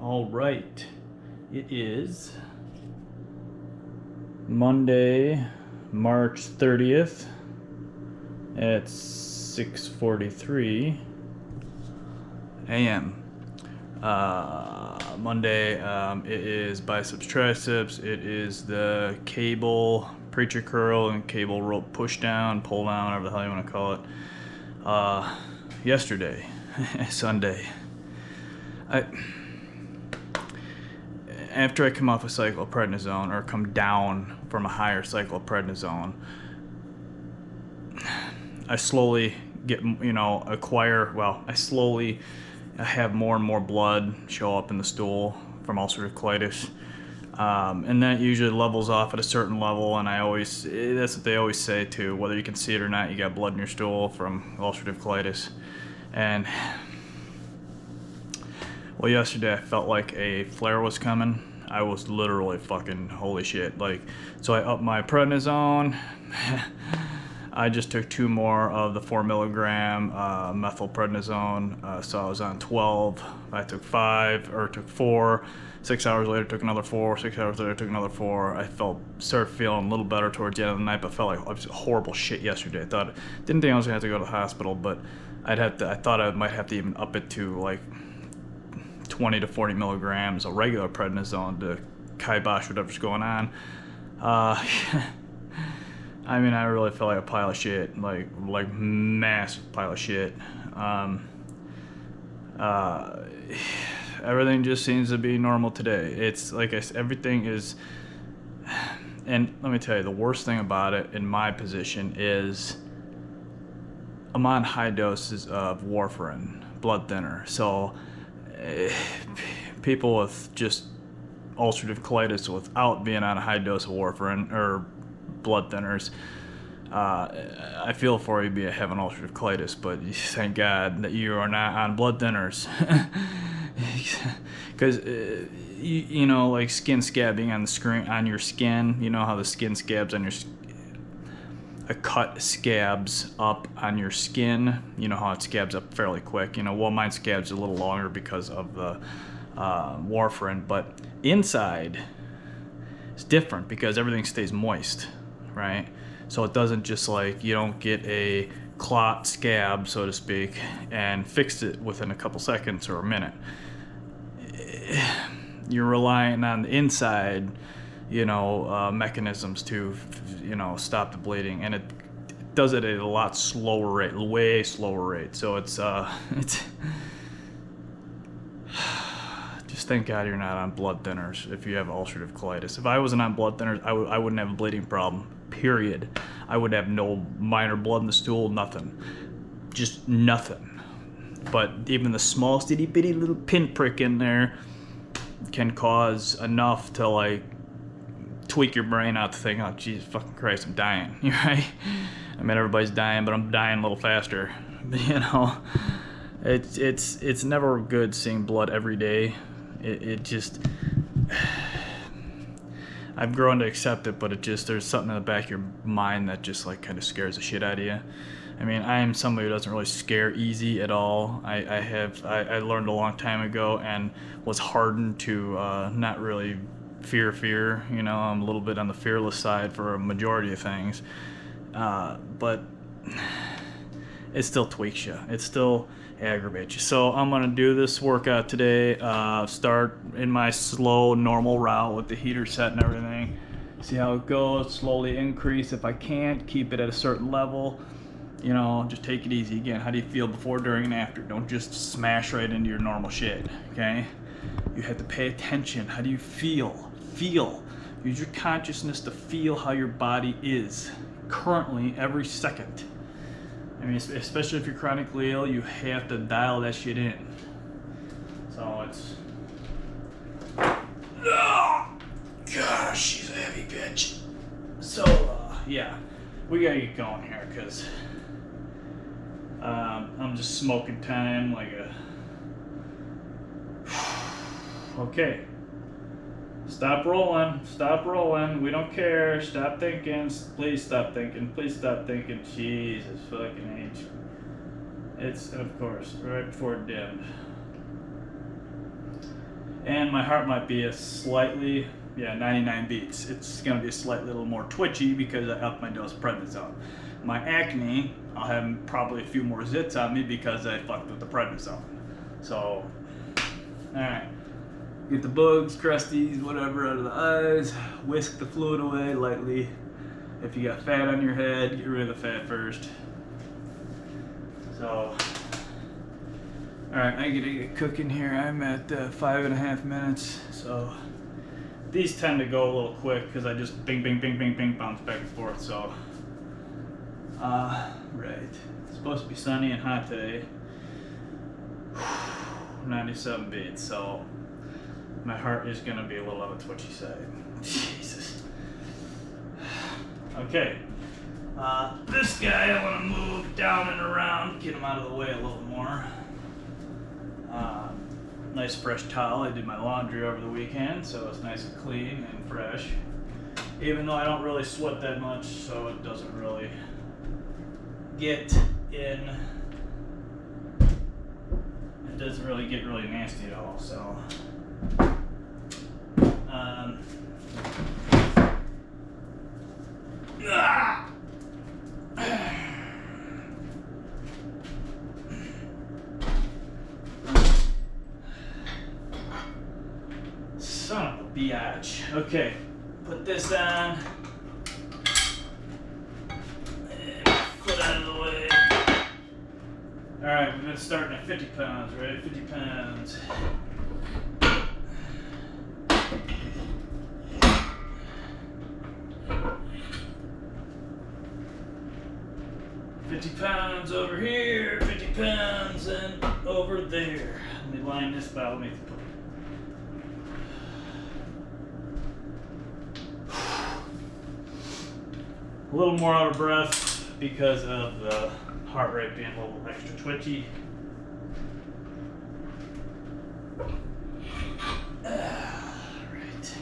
All right. It is Monday, March 30th at 6:43 a.m. Monday, it is biceps, triceps. It is the cable preacher curl and cable rope push down, pull down, whatever the hell you want to call it. Yesterday, Sunday, after I come off a cycloprednisone or come down from a higher cycloprednisone, I slowly get, I have more and more blood show up in the stool from ulcerative colitis. And that usually levels off at a certain level, and that's what they always say too, whether you can see it or not, you got blood in your stool from ulcerative colitis. And well, yesterday I felt like a flare was coming. I was literally fucking holy shit. So I upped my prednisone. I just took 2 more of the 4 milligram methylprednisone, so I was on 12. I took 4. 6 hours later, took another 4. 6 hours later, took another 4. I started feeling a little better towards the end of the night, but felt like it was horrible shit yesterday. Didn't think I was gonna have to go to the hospital, but I thought I might have to even up it to like 20 to 40 milligrams of regular prednisone to kibosh whatever's going on. I mean, I really felt like a pile of shit, like massive pile of shit. Everything just seems to be normal today. It's like everything is, and let me tell you, the worst thing about it in my position is I'm on high doses of warfarin, blood thinner. So people with just ulcerative colitis without being on a high dose of warfarin or blood thinners, I feel for you having ulcerative colitis, but thank God that you are not on blood thinners. Because you know, like skin scabbing on your skin, you know how the skin scabs on a cut scabs up on your skin, you know how it scabs up fairly quick. Well, mine scabs a little longer because of the warfarin, but inside it's different because everything stays moist, right? So it doesn't just you don't get a clot scab, so to speak, and fix it within a couple seconds or a minute. You're relying on the inside, mechanisms to, stop the bleeding, and it does it at a lot slower rate, way slower rate. So it's just thank God you're not on blood thinners if you have ulcerative colitis. If I wasn't on blood thinners, I wouldn't have a bleeding problem, period. I would have no minor blood in the stool, nothing. Just nothing. But even the smallest itty bitty little pinprick in there can cause enough to tweak your brain out to think, oh Jesus fucking Christ, I'm dying. You're right. I mean, everybody's dying, but I'm dying a little faster. It's never good seeing blood every day. It just, I've grown to accept it, but there's something in the back of your mind that just kind of scares the shit out of you. I mean, I am somebody who doesn't really scare easy at all. I learned a long time ago and was hardened to not really fear. I'm a little bit on the fearless side for a majority of things. But it still tweaks you. It still aggravates you. So I'm going to do this workout today. Start in my slow, normal route with the heater set and everything. See how it goes. Slowly increase. If I can't, keep it at a certain level. Just take it easy. Again, how do you feel before, during, and after? Don't just smash right into your normal shit, okay? You have to pay attention. How do you feel? Feel. Use your consciousness to feel how your body is currently every second. I mean, especially if you're chronically ill, you have to dial that shit in. So it's... Oh, gosh, she's a heavy bitch. So, yeah. We gotta get going here, because I'm just smoking time like a... Okay. Stop rolling. We don't care. Stop thinking. Please stop thinking. Jesus fucking H. It's, of course, right before it dimmed. And my heart might be a slightly, 99 beats. It's gonna be a slightly little more twitchy because I upped my dose of prednisone. My acne, I'll have probably a few more zits on me because I fucked with the prednisone. So, alright. Get the bugs, crusties, whatever out of the eyes. Whisk the fluid away lightly. If you got fat on your head, get rid of the fat first. So, alright, I gotta get cooking here. I'm at 5.5 minutes. So, these tend to go a little quick because I just bing, bing, bing, bing, bing, bounce back and forth. So, right. It's supposed to be sunny and hot today. 97 beats. So, my heart is gonna be a little on the twitchy side. Jesus. Okay. This guy I want to move down and around, get him out of the way a little more. Nice fresh towel. I did my laundry over the weekend, so it's nice and clean and fresh. Even though I don't really sweat that much, so it doesn't really get in. It doesn't really get really nasty at all. So. Son of a biatch. Okay, put this on. Foot out of the way. Alright, we've been starting at 50 pounds, right? 50 pounds. £50 over here, 50 pounds, and over there. Let me line this by. Let me put a little more out of breath because of the heart rate being a little extra twitchy. Right.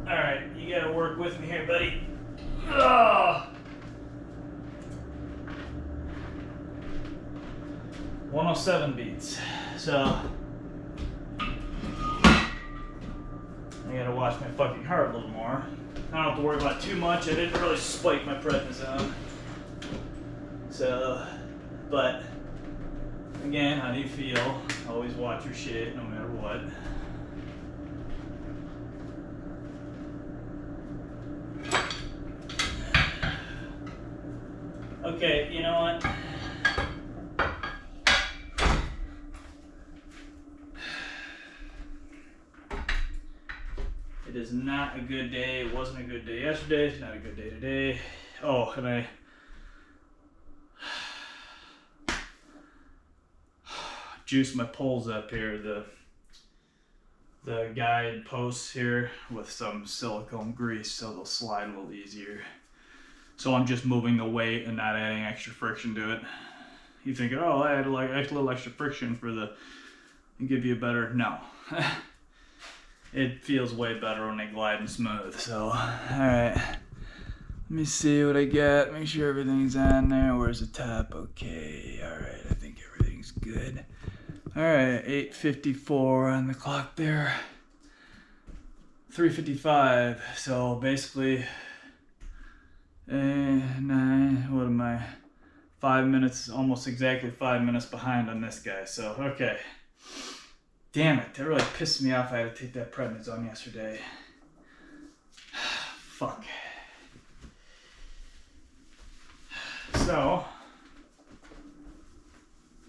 Alright, you gotta work with me here, buddy. Ugh. 107 beats. So I gotta watch my fucking heart a little more. I don't have to worry about too much. I didn't really spike my prednisone. So, but again, how do you feel? Always watch your shit no matter what. Okay, you know what? It is not a good day. It wasn't a good day yesterday. It's not a good day today. Oh, and I juiced my poles up here. The guide posts here with some silicone grease so they'll slide a little easier. So I'm just moving the weight and not adding extra friction to it. You think, oh, I add like a little extra friction for the and give you a better, no. It feels way better when they glide and smooth. So, alright. Let me see what I got. Make sure everything's on there. Where's the top? Okay. Alright, I think everything's good. Alright, 8:54 on the clock there. 3:55. So basically, 9, what am I? 5 minutes, almost exactly 5 minutes behind on this guy. So, okay. Damn it, that really pissed me off. I had to take that prednisone yesterday. Fuck. So,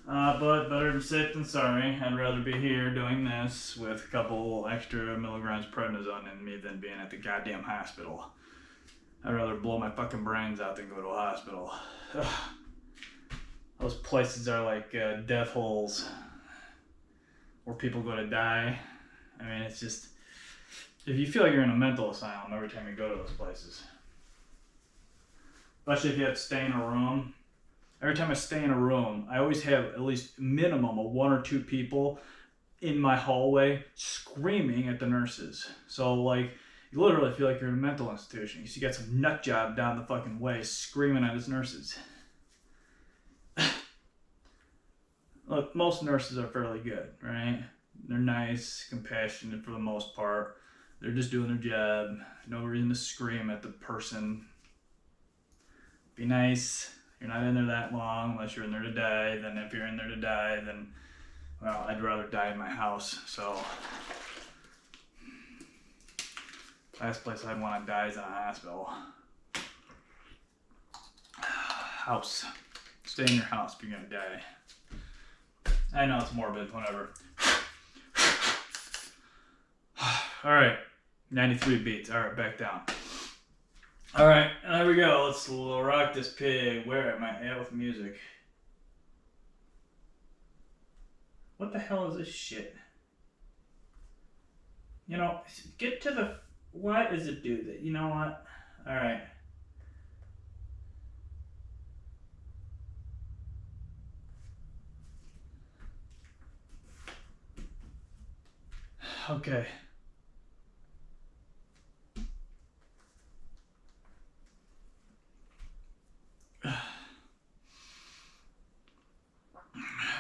but better than sick than sorry. I'd rather be here doing this with a couple extra milligrams of prednisone in me than being at the goddamn hospital. I'd rather blow my fucking brains out than go to a hospital. Ugh. Those places are like death holes where people go to die. I mean, it's just, if you feel like you're in a mental asylum every time you go to those places. Especially if you have to stay in a room. Every time I stay in a room, I always have at least minimum of 1 or 2 people in my hallway screaming at the nurses. So like, You literally feel like you're in a mental institution. You got some nut job down the fucking way screaming at his nurses. Look, most nurses are fairly good, right? They're nice, compassionate for the most part. They're just doing their job. No reason to scream at the person. Be nice. You're not in there that long unless you're in there to die. Then if you're in there to die, then, well, I'd rather die in my house. So, last place I'd want to die is in a hospital. House. Stay in your house if you're going to die. I know it's morbid, whatever. Alright, 93 beats. Alright, back down. Alright, there we go. Let's rock this pig. Where am I at with music? What the hell is this shit? You know, get to the... Why does it do that? You know what? Alright. Okay.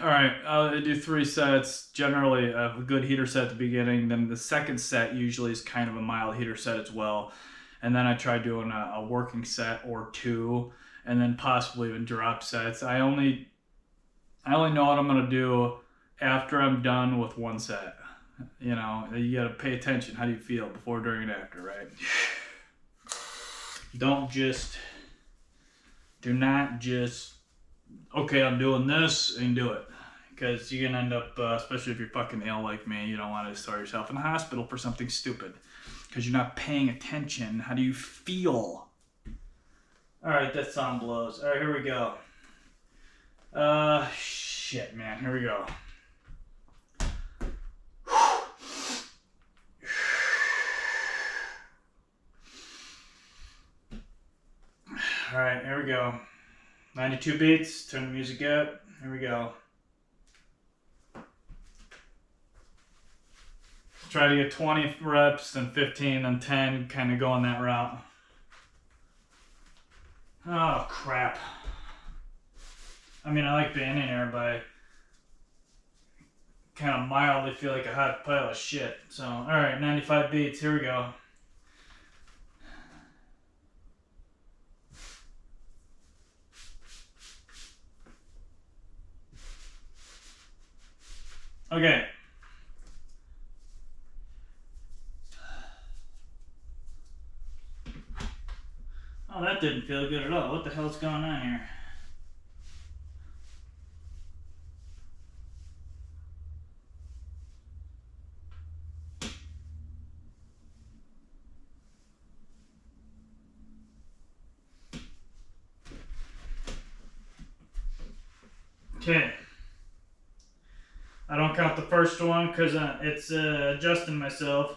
Alright, I'll do 3 sets. Generally, a good heater set at the beginning. Then the second set usually is kind of a mild heater set as well. And then I try doing a working set or 2. And then possibly even drop sets. I only know what I'm going to do after I'm done with 1 set. You know, you got to pay attention. How do you feel before, during, and after, right? Do not just, okay, I'm doing this, and do it. Because you're going to end up, especially if you're fucking ill like me, you don't want to throw yourself in the hospital for something stupid. Because you're not paying attention. How do you feel? Alright, that song blows. Alright, here we go. Shit, man. Here we go. Alright, here we go. 92 beats. Turn the music up. Here we go. Try to get 20 reps, then 15, then 10. Kind of going that route. Oh, crap. I mean, I like being in here, but I kind of mildly feel like a hot pile of shit. So, alright, 95 beats. Here we go. Okay. Oh, that didn't feel good at all. What the hell's going on here? Okay. I don't count the first one because it's adjusting myself.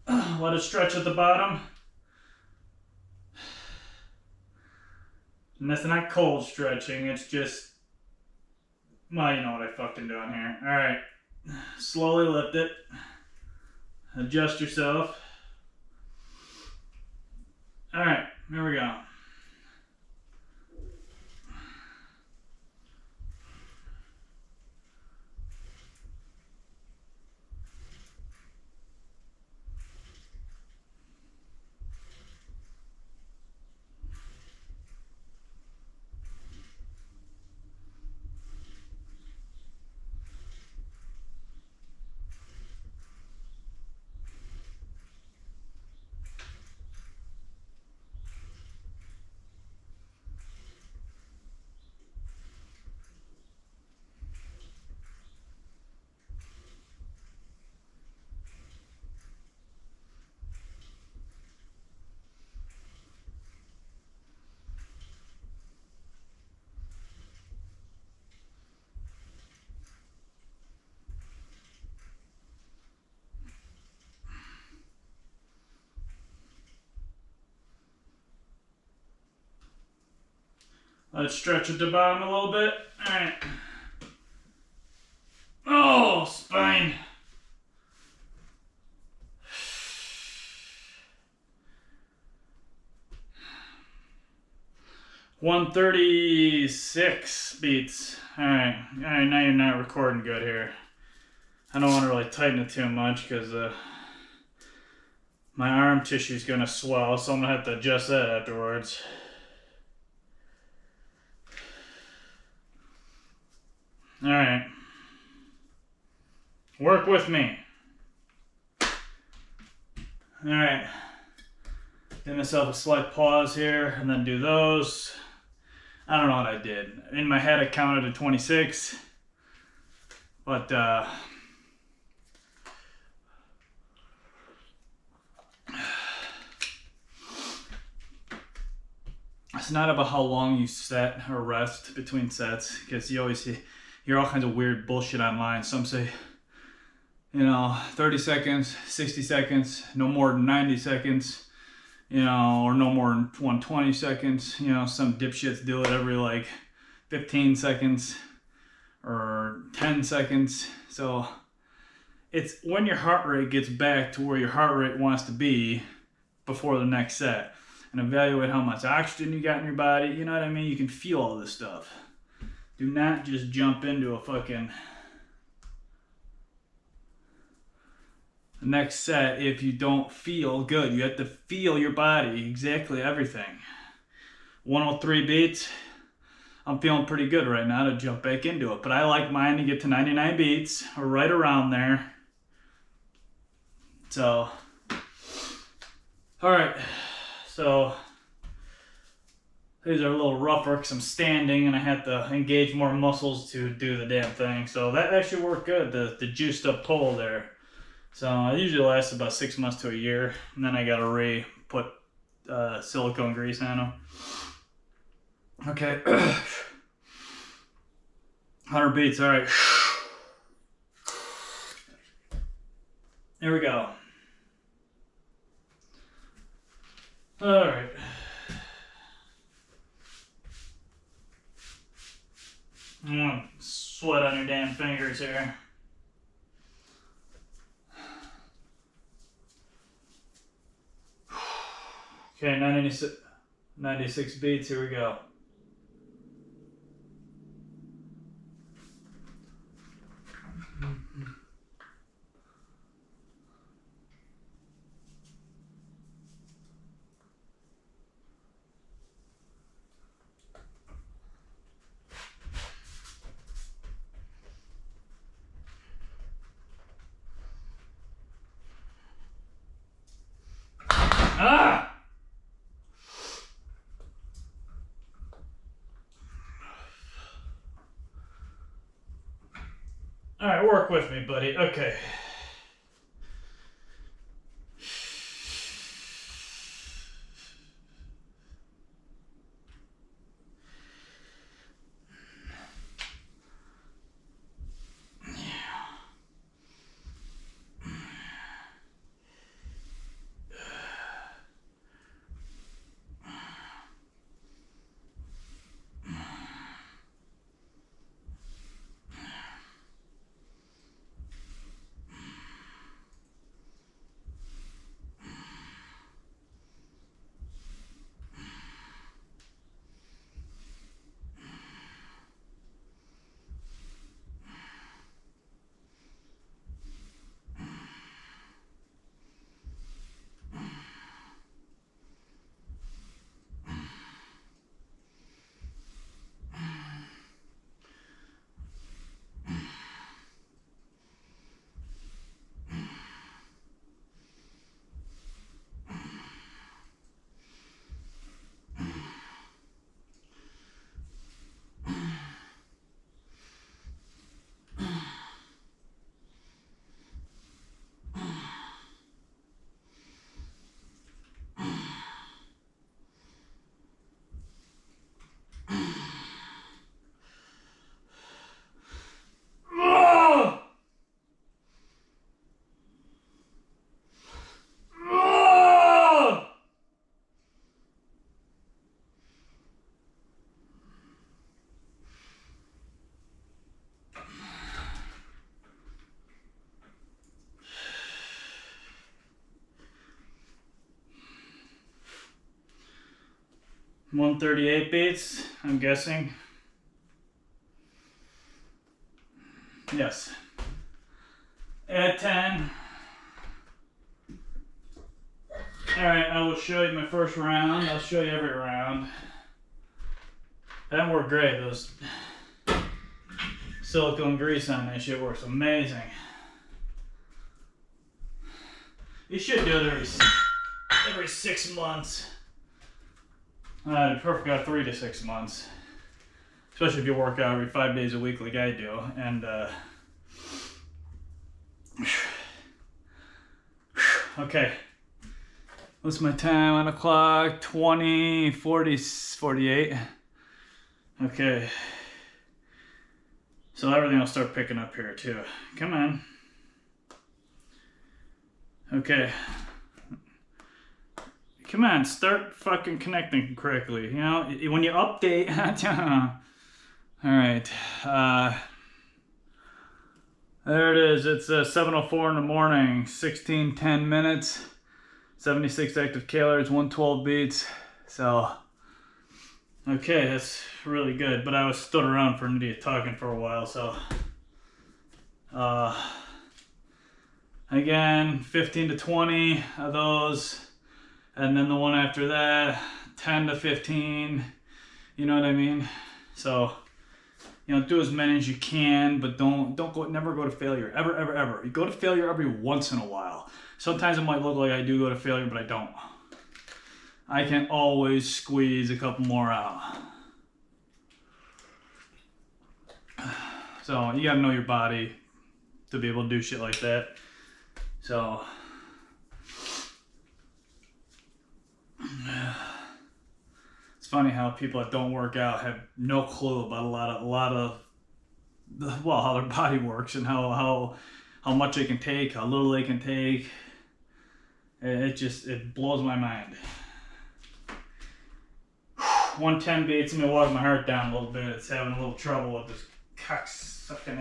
Let it stretch at the bottom. And that's not cold stretching, it's just, well, you know what I fucking doing here. Alright, slowly lift it. Adjust yourself. Alright, here we go. Let's stretch at the bottom a little bit. Alright. Oh, spine. 136 beats. Alright, now you're not recording good here. I don't want to really tighten it too much because my arm tissue is going to swell, so I'm going to have to adjust that afterwards. Alright. Work with me. Alright. Give myself a slight pause here and then do those. I don't know what I did. In my head I counted to 26. But it's not about how long you set or rest between sets, because you always hear all kinds of weird bullshit online. Some say, 30 seconds, 60 seconds, no more than 90 seconds, or no more than 120 seconds. Some dipshits do it every like 15 seconds or 10 seconds. So it's when your heart rate gets back to where your heart rate wants to be before the next set, and evaluate how much oxygen you got in your body. You know what I mean? You can feel all this stuff. Do not just jump into a fucking next set if you don't feel good. You have to feel your body, exactly everything. 103 beats. I'm feeling pretty good right now to jump back into it, but I like mine to get to 99 beats or right around there. So, all right. So these are a little rougher because I'm standing and I have to engage more muscles to do the damn thing. So that actually worked good, the juiced up pull there. So it usually lasts about 6 months to a year, and then I gotta put silicone grease on them. Okay. 100 beats, all right. Here we go. All right. I'm gonna sweat on your damn fingers here. Okay, 96 beats, here we go. Ah! All right, work with me, buddy. Okay. 138 beats, I'm guessing. Yes. Add 10. Alright, I will show you my first round. I'll show you every round. That worked great. Those silicone grease on that shit works amazing. You should do it every 6 months. Perfect about 3 to 6 months. Especially if you work out every 5 days a week like I do. And okay. What's my time on the clock? 20, 40, 48. Okay. So everything will start picking up here too. Come on. Okay. Come on, start fucking connecting correctly. You know, when you update. Alright. There it is. It's 7:04 in the morning. 16:10 minutes. 76 active calories, 112 beats. So, okay, that's really good. But I was stood around for an idiot talking for a while, so. Again, 15 to 20 of those. And then the one after that, 10 to 15. You know what I mean? So, you know, do as many as you can, but never go to failure. Ever. You go to failure every once in a while. Sometimes it might look like I do go to failure, but I don't. I can always squeeze a couple more out. So you gotta know your body to be able to do shit like that. So it's funny how people that don't work out have no clue about a lot of how their body works and how much they can take, how little they can take. It blows my mind. 110 beats. Let me walk my heart down a little bit. It's having a little trouble with this cocksucking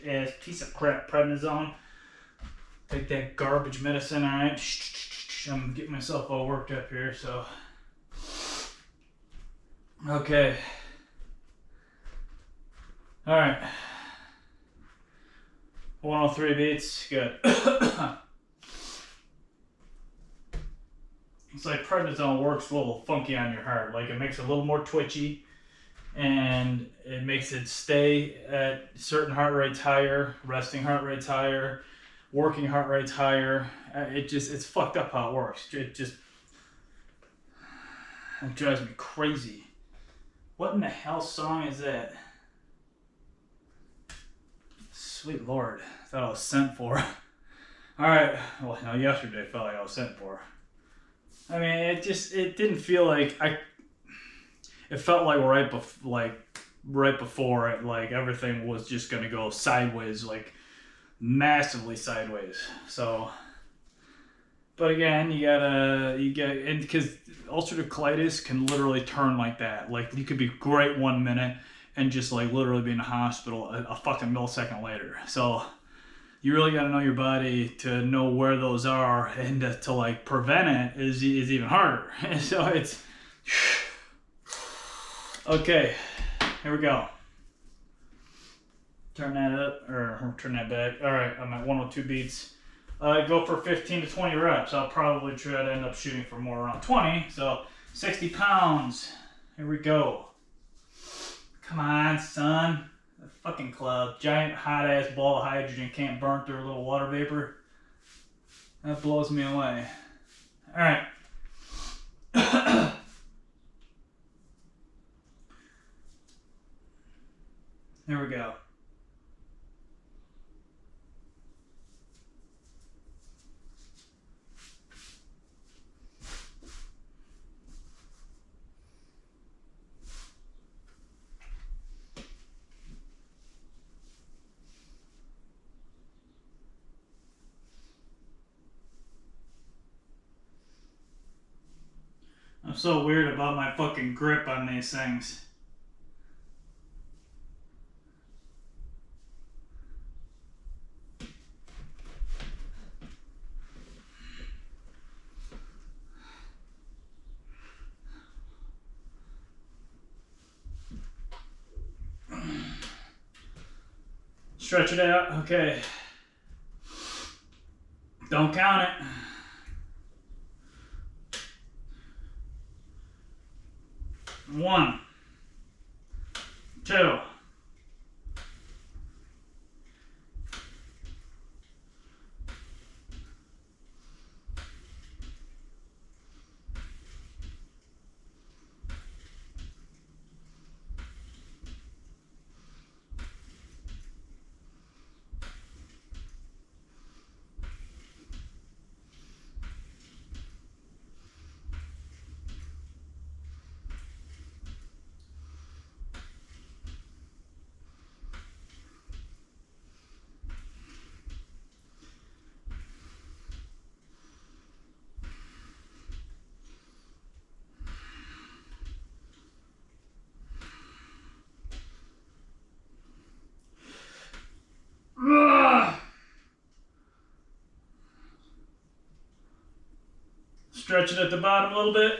ass piece of crap prednisone. Take that garbage medicine, alright? I'm getting myself all worked up here, so. Okay. Alright. 103 beats. Good. It's like prednisone works a little funky on your heart. Like it makes it a little more twitchy, and it makes it stay at certain heart rates higher, resting heart rates higher, working heart rates higher. It's fucked up how it works. It drives me crazy. What in the hell song is that? Sweet Lord, I thought I was sent for. Alright, well, no, yesterday I felt like I was sent for. I mean, it didn't feel like it felt like right before it, like everything was just gonna go sideways, like massively sideways. So, but again, and because ulcerative colitis can literally turn like that. Like you could be great 1 minute and just like literally be in the hospital a fucking millisecond later. So you really got to know your body to know where those are, and to like prevent it is even harder. So it's okay. Here we go. Turn that up or turn that back. All right, I'm at 102 beats. Go for 15 to 20 reps. I'll probably try to end up shooting for more around 20. So 60 pounds. Here we go. Come on, son. The fucking cloud. Giant hot ass ball of hydrogen can't burn through a little water vapor. That blows me away. Alright. Here we go. I'm so weird about my fucking grip on these things. Stretch it out. Okay. Don't count it. 1, 2. Stretch it at the bottom a little bit.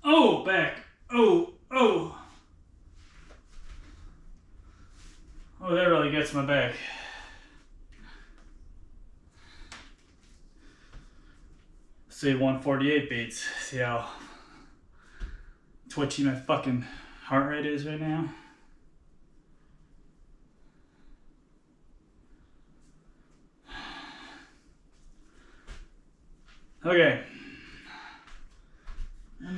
Oh, back. Oh. Oh, that really gets my back. Say 148 beats. See how twitchy my fucking heart rate is right now? Okay. Let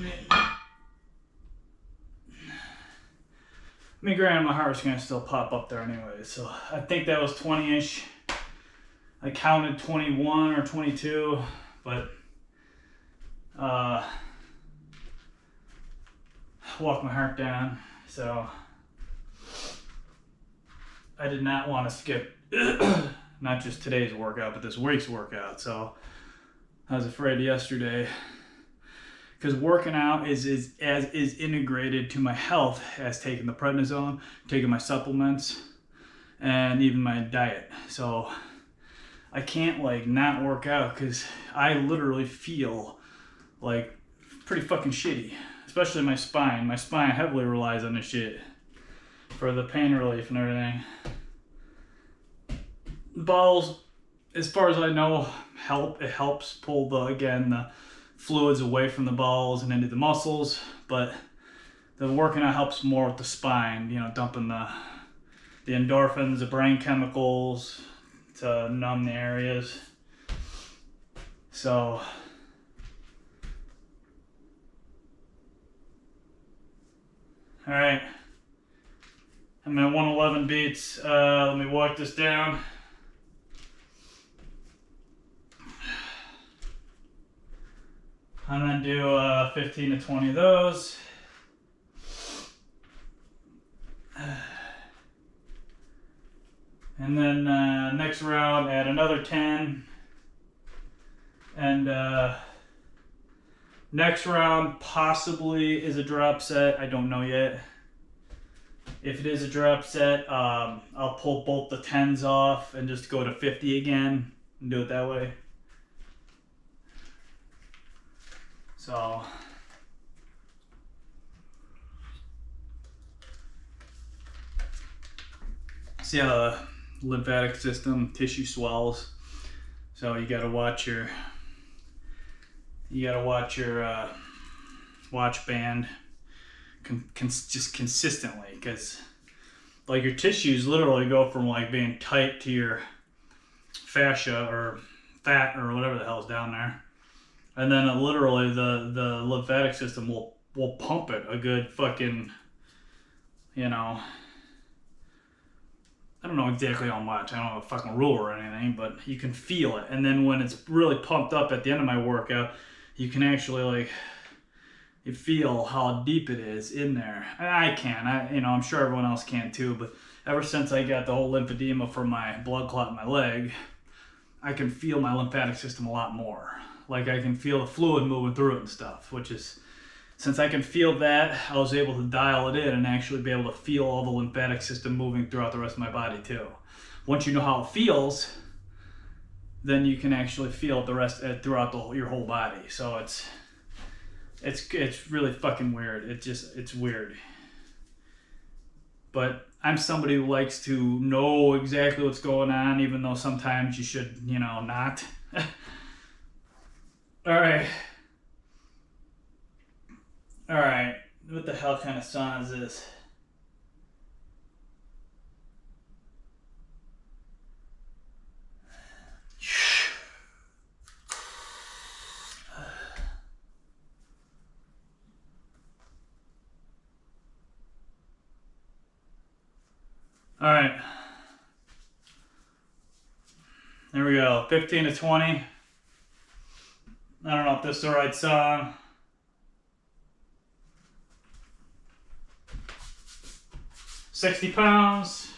me grant my heart's gonna still pop up there anyway. So I think that was 20-ish. I counted 21 or 22, but walked my heart down. So I did not want to skip not just today's workout, but this week's workout. So I was afraid yesterday, because working out is integrated to my health as taking the prednisone, taking my supplements, and even my diet. So I can't like not work out, because I literally feel like pretty fucking shitty, especially my spine. My spine heavily relies on this shit for the pain relief and everything. Balls, as far as I know, help. It helps pull the fluids away from the balls and into the muscles, but the working out helps more with the spine, you know, dumping the endorphins, the brain chemicals to numb the areas. So all right, I'm at 111 beats. Let me walk this down. I'm gonna do 15 to 20 of those. And then next round, add another 10. And next round possibly is a drop set. I don't know yet. If it is a drop set, I'll pull both the 10s off and just go to 50 again and do it that way. So see how the lymphatic system tissue swells. So you gotta watch your watch band just consistently, because like your tissues literally go from like being tight to your fascia or fat or whatever the hell's down there. And then literally the lymphatic system will pump it a good fucking, you know, I don't know exactly how much. I don't have a fucking ruler or anything, but you can feel it. And then when it's really pumped up at the end of my workout, you can actually like, you feel how deep it is in there. I can, I'm sure everyone else can too, but ever since I got the whole lymphedema from my blood clot in my leg, I can feel my lymphatic system a lot more. Like I can feel the fluid moving through it and stuff, which is, since I can feel that, I was able to dial it in and actually be able to feel all the lymphatic system moving throughout the rest of my body too. Once you know how it feels, then you can actually feel it the rest throughout your whole body. So it's really fucking weird. It's weird. But I'm somebody who likes to know exactly what's going on, even though sometimes you should, you know, not. Alright. Alright. What the hell kind of sauna is this? Alright. There we go. 15 to 20. I don't know if this is the right song. £60.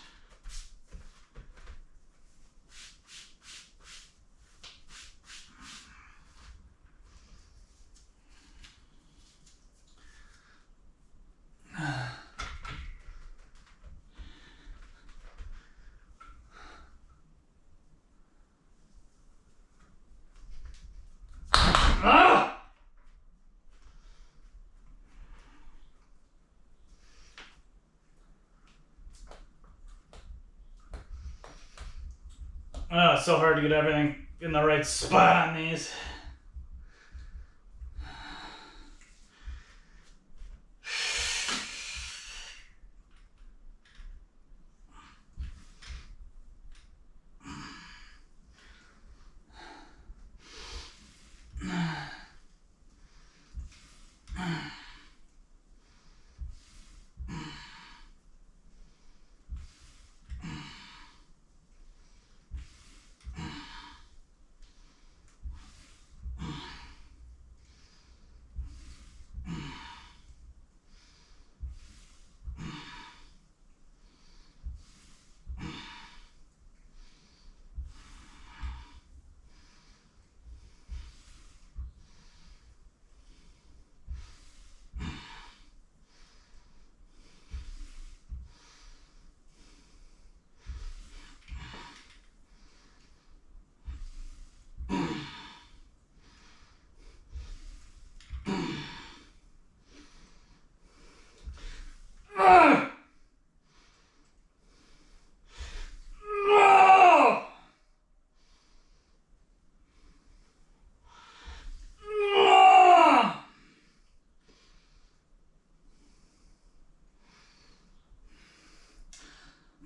Oh, it's so hard to get everything in the right spot on these.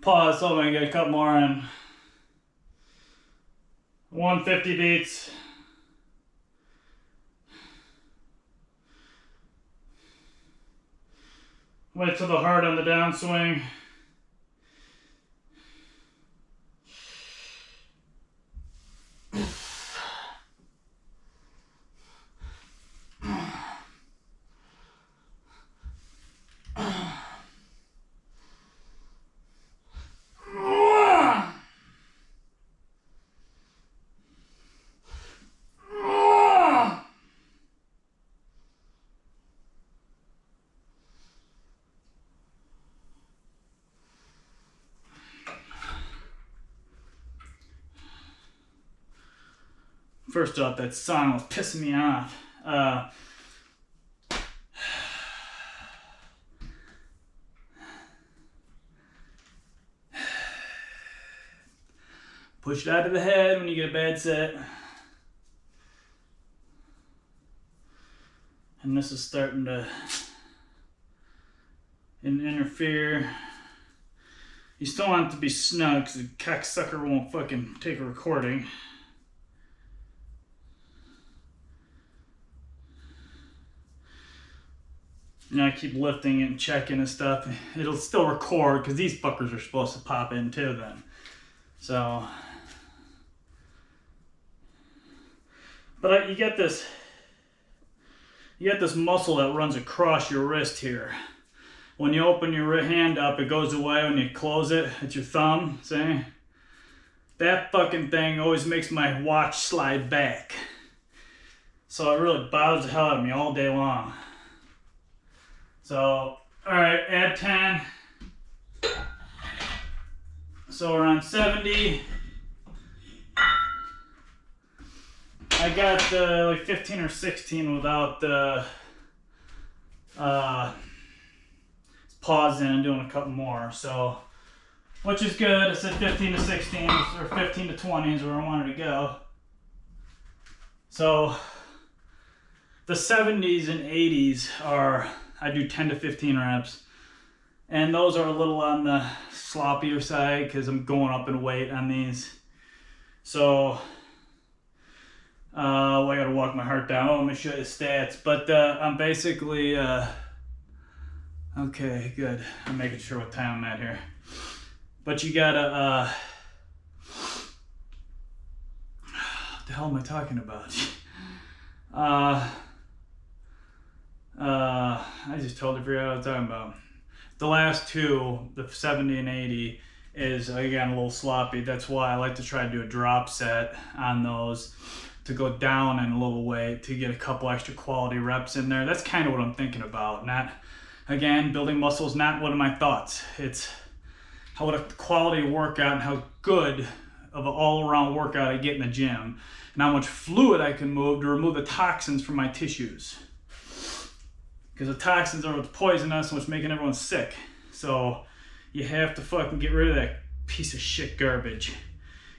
Pause, so I'm gonna get a couple more in. 150 beats. Wait till the heart on the downswing. First off, that song was pissing me off. Push it out of the head when you get a bad set. And this is starting to interfere. You still want it to be snug because the cocksucker won't fucking take a recording. You know, I keep lifting it and checking and stuff. It'll still record because these fuckers are supposed to pop in too then. So, but you get this muscle that runs across your wrist here. When you open your hand up, it goes away. When you close it, it's your thumb, see? That fucking thing always makes my watch slide back. So it really bothers the hell out of me all day long. So, alright, add 10. So we're on 70. I got like 15 or 16 without pausing and doing a couple more. So which is good. I said 15 to 16 or 15 to 20 is where I wanted to go. So the 70s and 80s are, I do 10 to 15 reps. And those are a little on the sloppier side because I'm going up in weight on these. So I gotta walk my heart down. Oh, let me show you the stats. But I'm basically, okay, good. I'm making sure what time I'm at here. But you gotta, what the hell am I talking about? I just totally forgot what I was talking about. The last two, the 70 and 80, is again a little sloppy. That's why I like to try to do a drop set on those to go down in a little weight to get a couple extra quality reps in there. That's kind of what I'm thinking about. Not, again, building muscle is not one of my thoughts. It's what a quality workout and how good of an all-around workout I get in the gym and how much fluid I can move to remove the toxins from my tissues. Because the toxins are what's poisoning us and what's making everyone sick. So you have to fucking get rid of that piece of shit garbage.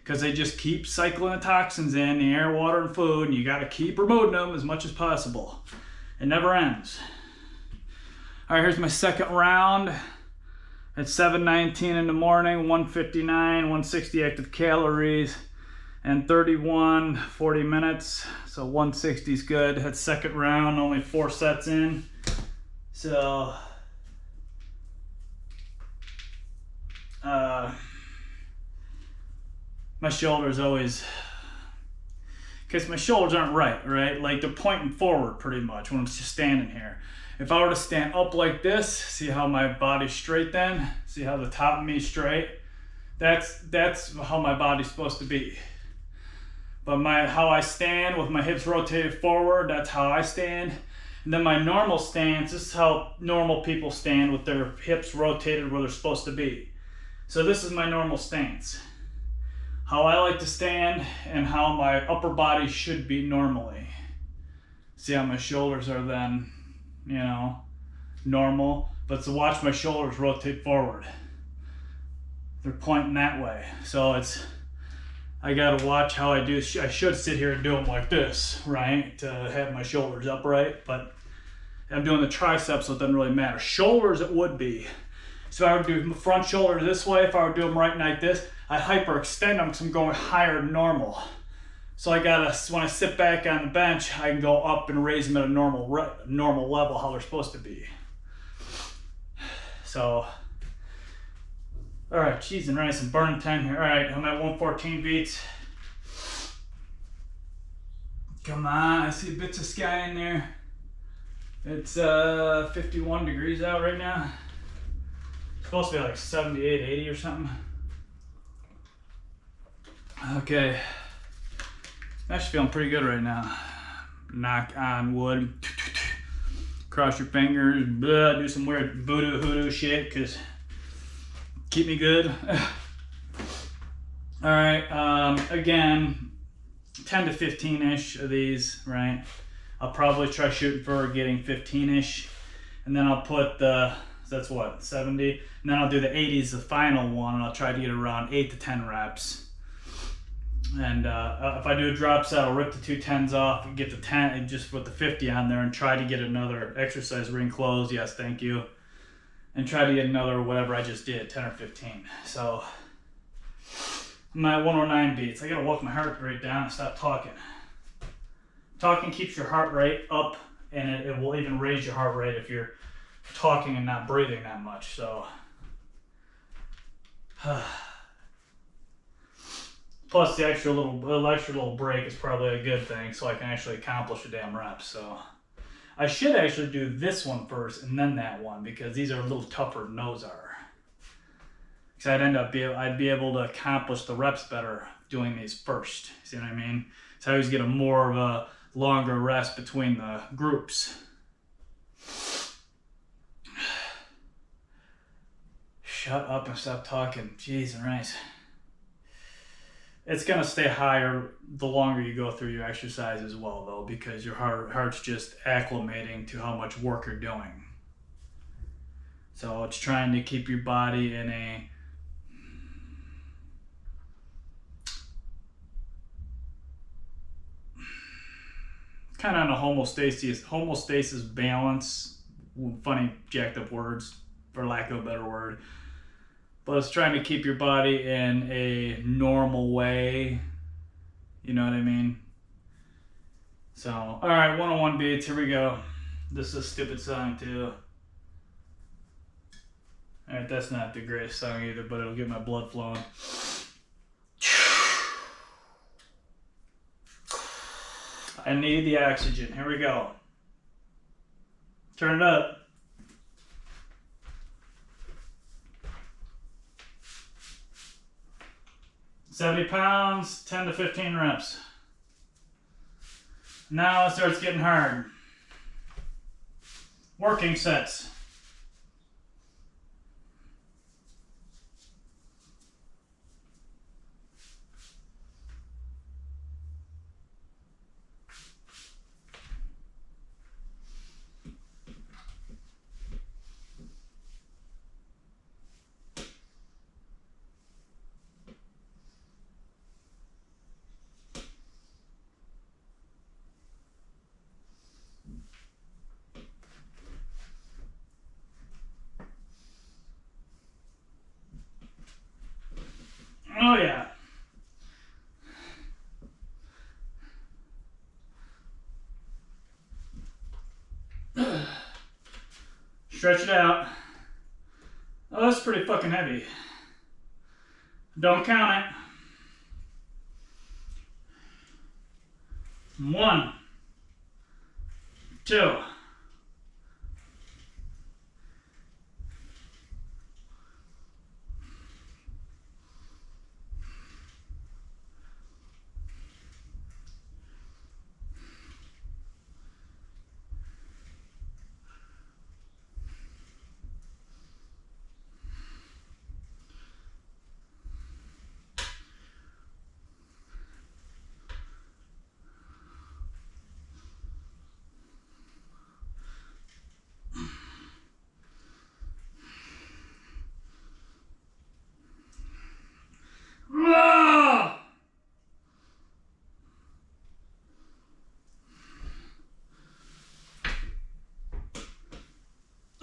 Because they just keep cycling the toxins in, the air, water, and food, and you gotta keep removing them as much as possible. It never ends. All right, here's my second round. At 7:19 in the morning, 159, 160 active calories, and 31, 40 minutes. So 160 is good. That's second round, only 4 sets in. So, my shoulders always, because my shoulders aren't right? Like they're pointing forward pretty much when I'm just standing here. If I were to stand up like this, see how my body's straight then? See how the top of me is straight? That's how my body's supposed to be. But how I stand with my hips rotated forward, that's how I stand. And then my normal stance, this is how normal people stand with their hips rotated where they're supposed to be. So this is my normal stance. How I like to stand and how my upper body should be normally. See how my shoulders are then, you know, normal. But to watch my shoulders rotate forward. They're pointing that way. So I gotta watch how I do. I should sit here and do them like this, right? To have my shoulders upright, but I'm doing the triceps, so it doesn't really matter. Shoulders, it would be. So I would do my front shoulder this way. If I would do them right like this, I hyperextend them because I'm going higher than normal. So I gotta, when I sit back on the bench, I can go up and raise them at a normal level, how they're supposed to be. So, all right, cheese and rice and burning time here. All right, I'm at 114 beats. Come on, I see bits of sky in there. It's 51 degrees out right now. It's supposed to be like 78, 80 or something. Okay, actually feeling pretty good right now. Knock on wood. Cross your fingers. Blah, do some weird voodoo hoodoo shit because keep me good. All right, again, 10 to 15-ish of these, right? I'll probably try shooting for getting 15-ish, and then I'll put the, that's what, 70? And then I'll do the 80s, the final one, and I'll try to get around 8 to 10 reps. And if I do a drop set, I'll rip the 2 10s off and get the 10 and just put the 50 on there and try to get another exercise ring closed. Yes, thank you. And try to get another whatever I just did, 10 or 15. So I'm at 109 beats. I gotta walk my heart rate down and stop talking. Talking keeps your heart rate up, and it will even raise your heart rate if you're talking and not breathing that much. So plus the extra little break is probably a good thing, so I can actually accomplish a damn rep. So I should actually do this one first and then that one, because these are a little tougher than those are. Because I'd be able to accomplish the reps better doing these first. See what I mean? So I always get a more of a longer rest between the groups. Shut up and stop talking. Jeez and rice. It's gonna stay higher the longer you go through your exercise as well, though, because your heart's just acclimating to how much work you're doing. So it's trying to keep your body in a kind of on a homeostasis balance. Funny jacked up words, for lack of a better word. But it's trying to keep your body in a normal way. You know what I mean? So, alright, 101 beats, here we go. This is a stupid song too. Alright, that's not the greatest song either, but it'll get my blood flowing. I need the oxygen. Here we go. Turn it up. $70 pounds, 10 to 15 reps. Now it starts getting hard. Working sets. Oh yeah. Stretch it out. Oh, that's pretty fucking heavy. Don't count it. 1, 2.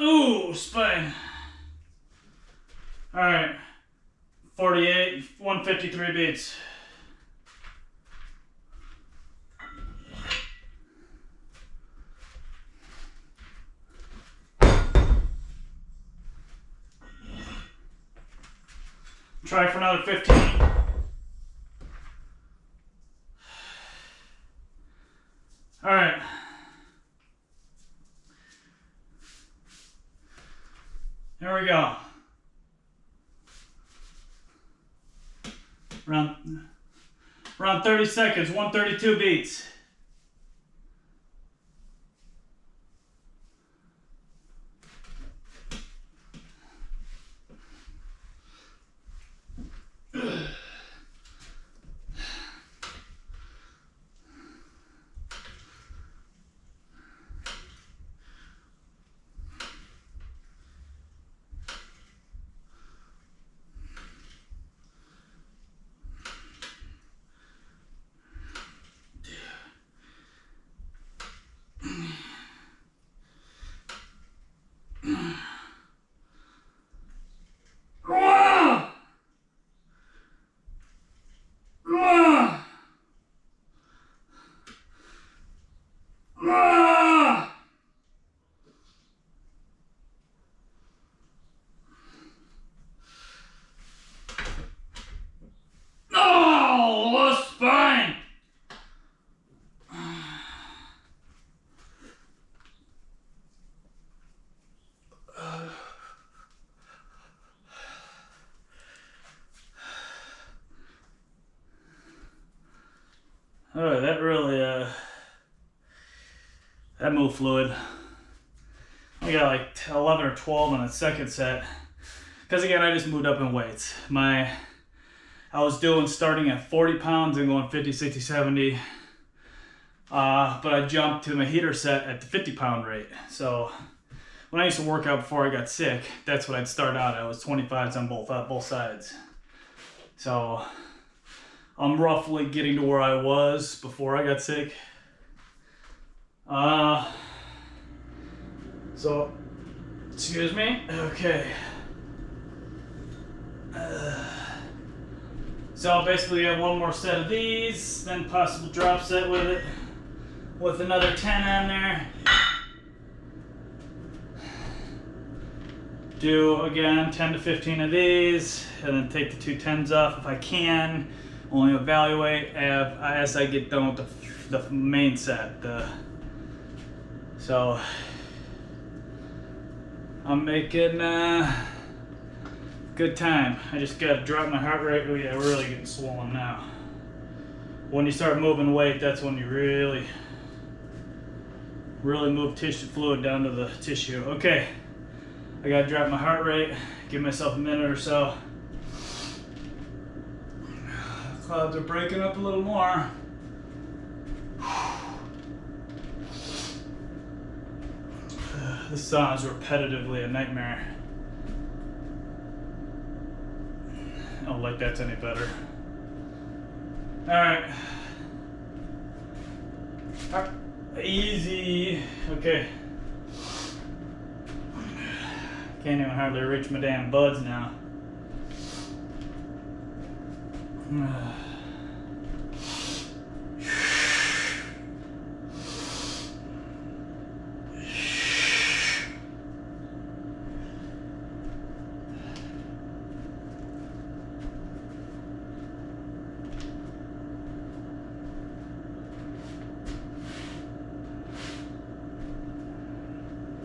Ooh, spine. All right, 48, 153 beats. Try for another 15. All right. Here we go. Around 30 seconds, 132 beats. Oh, that really, that moved fluid. I got like 11 or 12 on the second set. Because again, I just moved up in weights. I was starting at 40 pounds and going 50, 60, 70. But I jumped to my heater set at the 50 pound rate. So when I used to work out before I got sick, that's what I'd start out at. I was 25s on both sides. So I'm roughly getting to where I was before I got sick. Uh, so, excuse me. Okay. So basically, I have one more set of these, then possible drop set with it, with another 10 on there. Do again 10 to 15 of these, and then take the two 10s off if I can. Only evaluate as I get done with the main set. So I'm making good time. I just gotta drop my heart rate. Oh yeah, we're really getting swollen now. When you start moving weight, that's when you really move tissue fluid down to the tissue. Okay, I gotta drop my heart rate, give myself a minute or so. Clouds are breaking up a little more. This song is repetitively a nightmare. I don't like that's any better. Alright. Easy. Okay. Can't even hardly reach my damn buds now.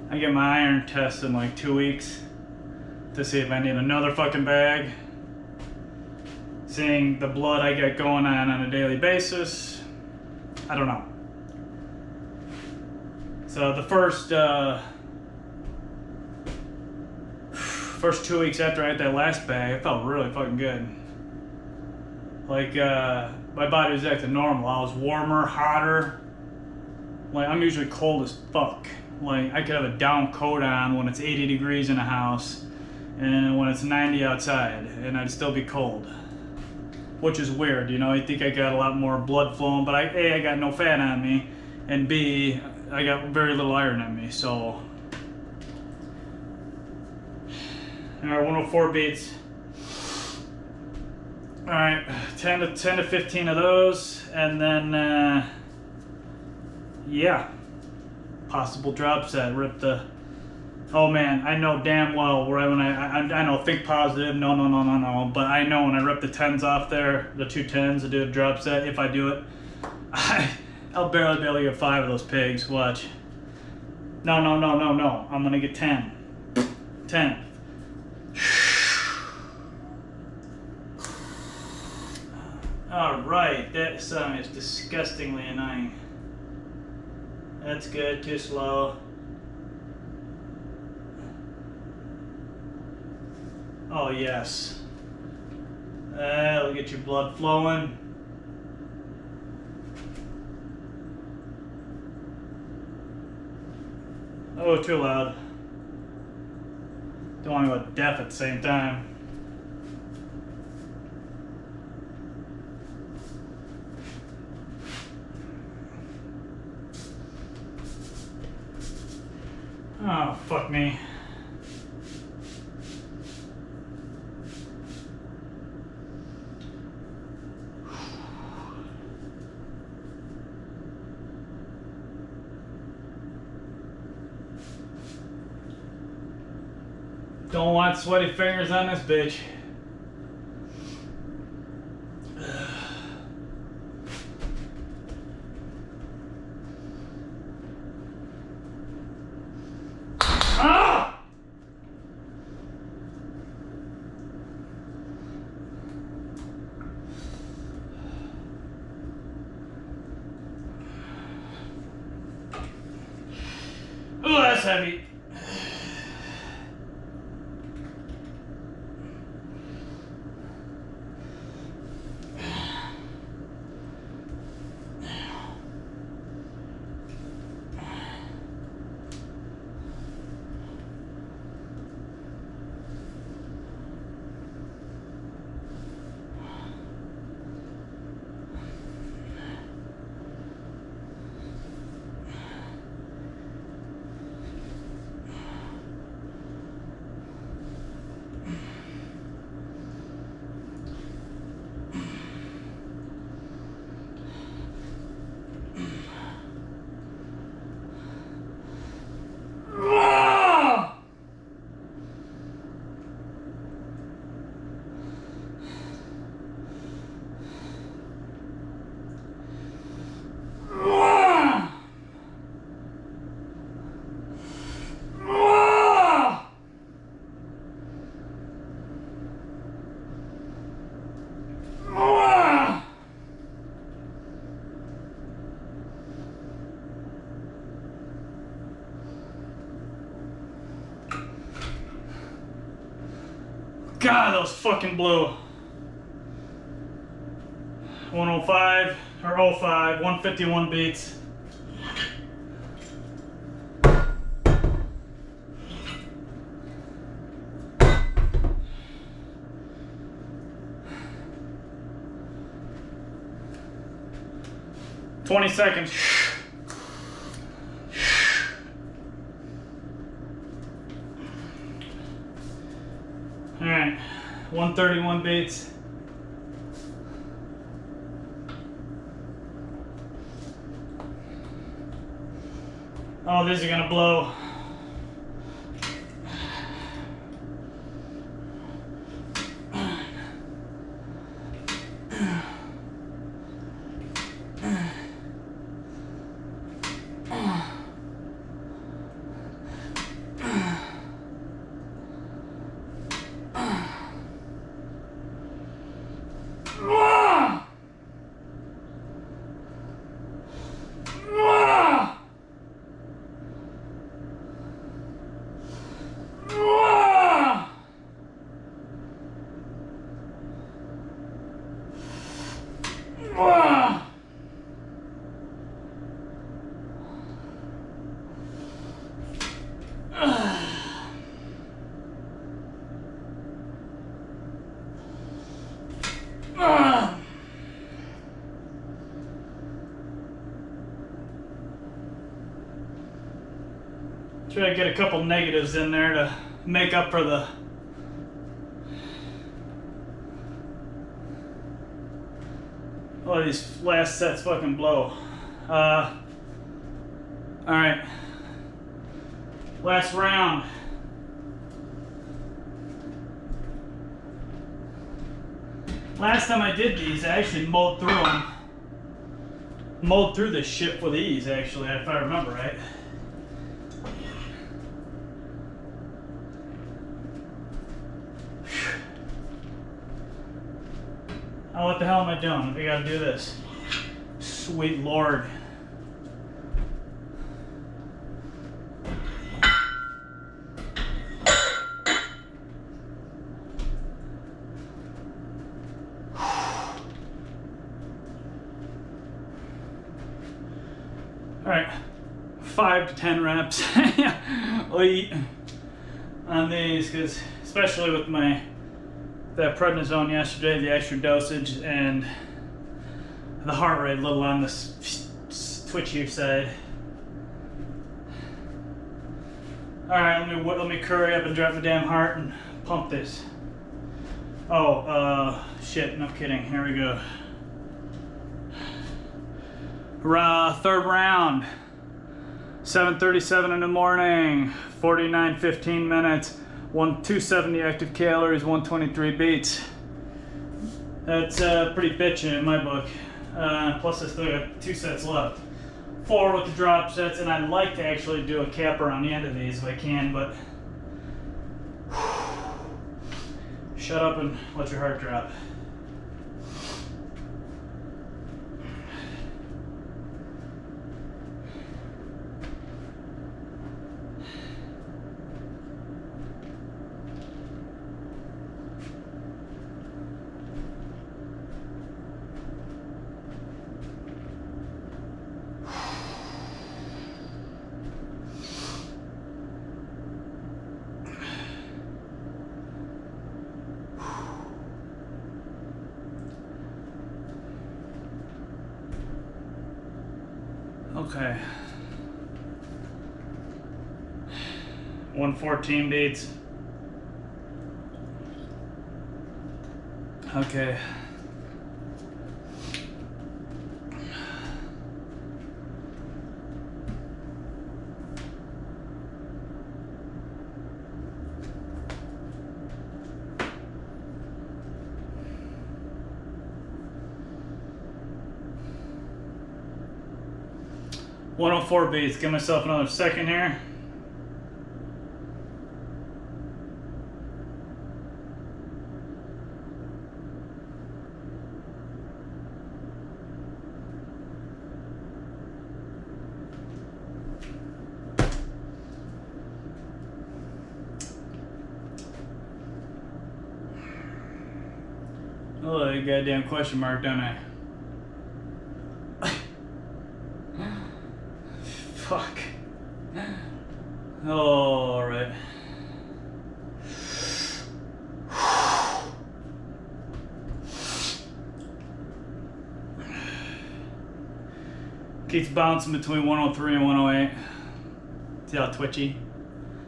I get my iron test in like 2 weeks to see if I need another fucking bag. Seeing the blood I get going on a daily basis, I don't know. So the first 2 weeks after I had that last bag, I felt really fucking good. Like my body was acting normal. I was warmer, hotter. Like I'm usually cold as fuck. Like I could have a down coat on when it's 80 degrees in a house and when it's 90 outside and I'd still be cold. Which is weird, you know, I think I got a lot more blood flowing, but A, I got no fat on me, and B, I got very little iron on me, so. Alright, 104 beats. Alright, 10 to 15 of those, and then, yeah. Possible drop set, rip the, oh man, I know damn well where I know think positive, no, but I know when I rip the 10s off there, the two 10s to do a drop set, if I do it, I'll barely be able to get 5 of those pigs, watch. No, I'm gonna get 10. 10. Alright, that song is disgustingly annoying. That's good, too slow. Oh yes. That'll get your blood flowing. Oh, too loud. Don't want to go deaf at the same time. Oh, fuck me. Don't want sweaty fingers on this bitch. Ah! Oh, that's heavy. God, those fucking blew. 105 or 05, 151 beats. "20 seconds. All right, 131 beats. Oh, these are gonna blow. Try to get a couple negatives in there to make up for the oh, these last sets fucking blow. Alright. Last round. Last time I did these, I actually mowed through them. Mowed through this shit with ease, actually, if I remember right. Oh, what the hell am I doing? We gotta do this. Sweet Lord. Alright, 5 to 10 reps on these, because especially with that prednisone yesterday, the extra dosage, and the heart rate a little on the twitchier side. Alright, let me curry up and drop my damn heart and pump this. Oh, shit, no kidding. Here we go. Third round. 7:37 in the morning. 49:15 minutes. 270 active calories. 123 beats. That's pretty bitchin' in my book. Plus I still got 2 sets left. 4 with the drop sets, and I'd like to actually do a capper on the end of these if I can, but shut up and let your heart drop. Okay. 114 beats. Okay. .104 beats. Give myself another second here. Oh, a goddamn question mark, don't I? Fuck. All right. Keeps bouncing between 103 and 108. See how twitchy?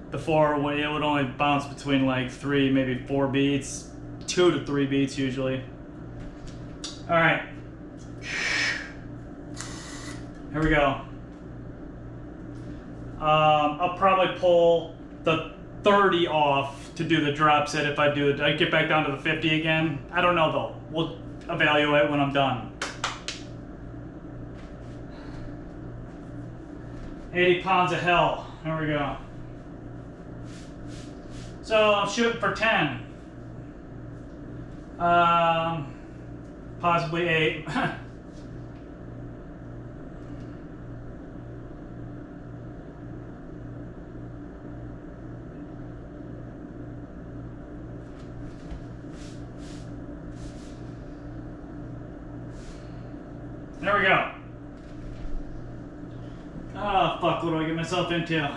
Before, it would only bounce between like 3, maybe 4 beats. 2 to 3 beats usually. All right. Here we go. I'll probably pull the 30 off to do the drop set if I do it. I get back down to the 50 again. I don't know though. We'll evaluate when I'm done. 80 pounds of hell. There we go. So I'm shooting for 10. Possibly 8. There we go. Oh, fuck, what do I get myself into?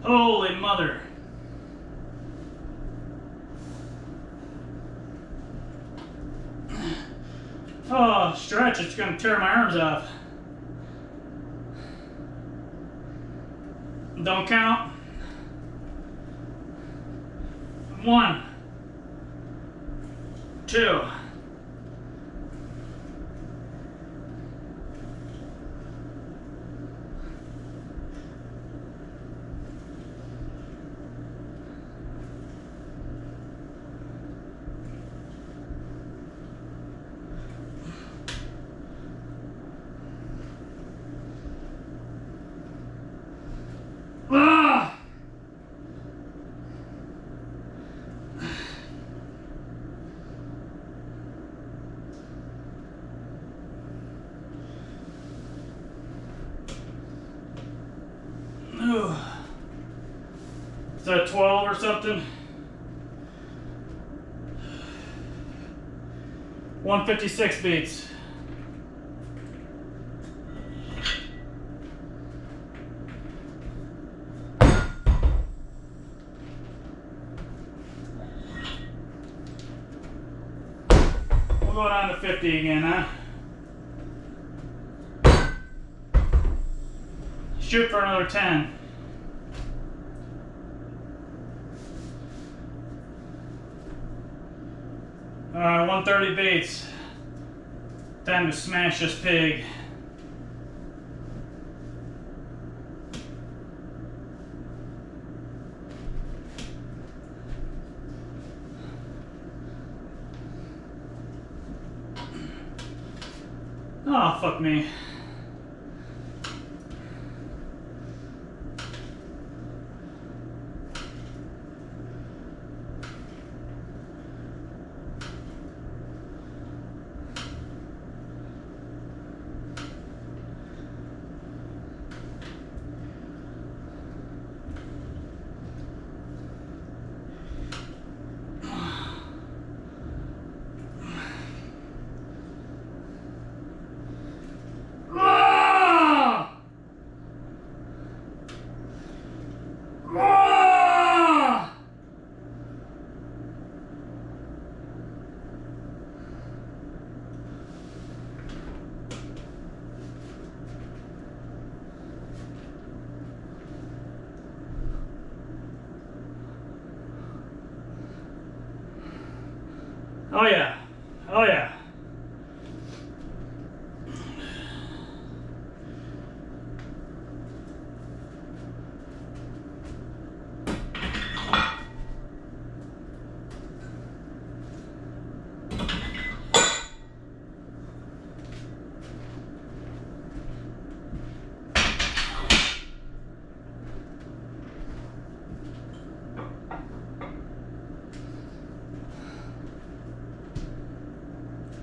Holy mother. Oh, stretch, it's gonna tear my arms off. Don't count. 1, 2. Ah! Ooh. Is that 12 or something? 156 beats. We'll go down to 50 again, huh? Shoot for another 10. Alright, 130 beats. Time to smash this pig. Oh, fuck me. Oh yeah. Oh yeah.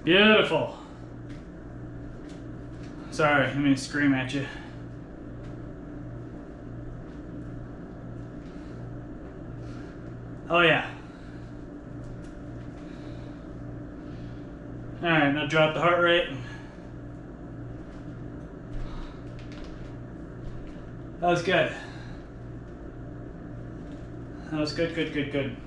Beautiful. Sorry, I mean to scream at you. Oh yeah. Alright, now drop the heart rate. That was good. That was good, good, good, good.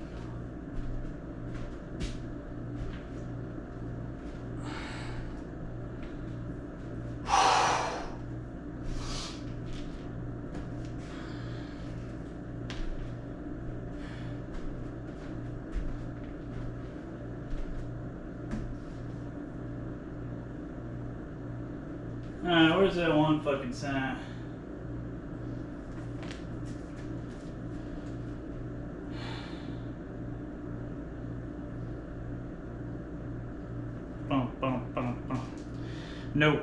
Alright, where's that one fucking sign? Boom, boom, boom, boom. No.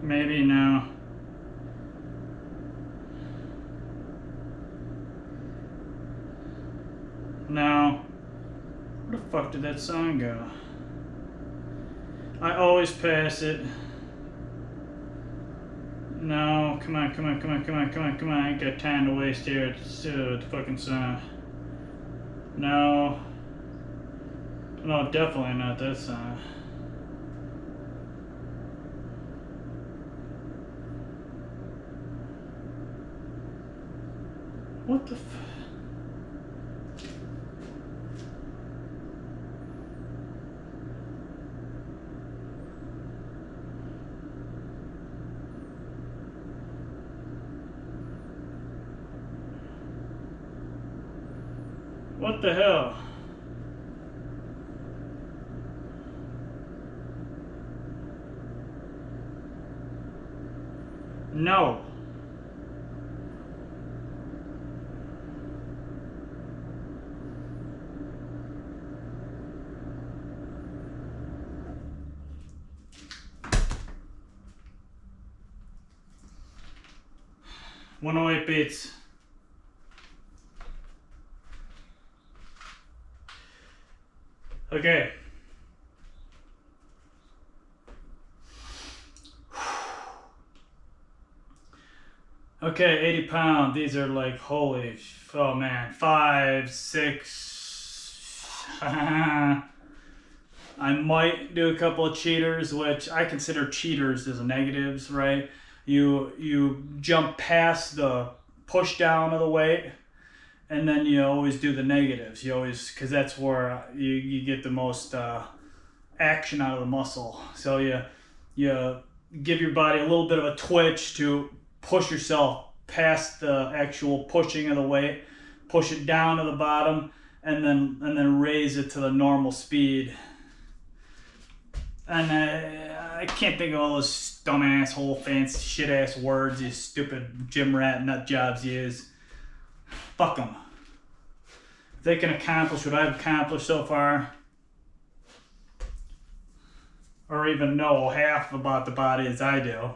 Maybe no. No. Where the fuck did that sign go? I always pass it. No, come on, come on, come on, come on, come on, come on. I ain't got time to waste here. It's the fucking sign. No. No, definitely not that sign. What the f... What the hell? No. $108 beats. Okay. Okay, 80 pound. These are like, holy, oh man, 5, 6. I might do a couple of cheaters, which I consider cheaters as negatives, right? You jump past the push down of the weight, and then you always do the negatives. You always, because that's where you get the most action out of the muscle. So you give your body a little bit of a twitch to push yourself past the actual pushing of the weight, push it down to the bottom, and then raise it to the normal speed. And I can't think of all those dumbass, whole fancy shit ass words these stupid gym rat nut jobs use. Fuck them. If they can accomplish what I've accomplished so far, or even know half about the body as I do,